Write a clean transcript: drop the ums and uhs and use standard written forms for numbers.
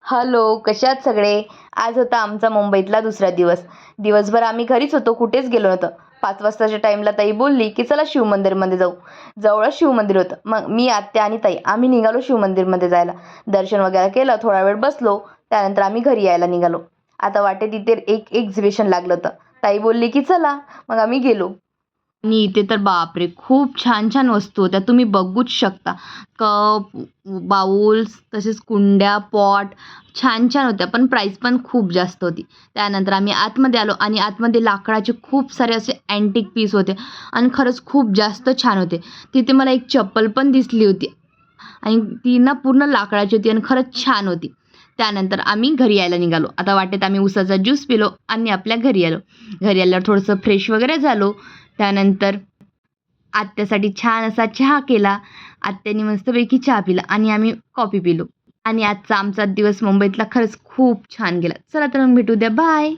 Hello, कसे आहात सगळे? आज होता आमचा मुंबईतला दुसरा दिवस. दिवसभर आम्ही घरीच होतो, कुठेच गेलो नव्हतो. 5 वाजताच्या टाईमला ताई बोलली, की "चला शिव मंदिरमध्ये जाऊ." जवळच शिव मंदिर होतं. मग मी, आत्या आणि ताई आम्ही निघालो शिव मंदिरमध्ये जायला. दर्शन वगैरे केलं, थोडा वेळ बसलो. त्यानंतर आम्ही घरी यायला निघालो. आता वाटेत इथे एक एक्झिबिशन लागलं होतं. ताई बोलली, की "चला." मग आम्ही गेलो. आणि इथे तर बापरे! खूप छान-छान वस्तू होत्या. तुम्ही बघूच शकता. कप, बाउल्स, तसेच कुंड्या, पॉट छान-छान होत्या. पण प्राईस पण खूप जास्त होती. त्यानंतर आम्ही आतमध्ये आलो आणि आतमध्ये लाकडाचे खूप सारे असे अँटिक पीस होते आणि खरंच खूप जास्त छान होते. तिथे मला एक चप्पल पण दिसली होती आणि ती ना पूर्ण लाकडाची होती आणि खरंच छान होती. त्यानंतर आम्ही घरी यायला निघालो. आता वाटेत आम्ही उसाचा ज्यूस पिलो आणि आपल्या घरी आलो. घरी आल्यावर थोडंसं फ्रेश वगैरे झालो. त्यानंतर आत्यासाठी छान असा चहा केला. आत्यानी मस्तपैकी चहा पिला आणि आम्ही कॉफी पिलो. आणि आजचा आमचा दिवस मुंबईतला खरंच खूप छान गेला. चला तर मग भेटू उद्या. बाय.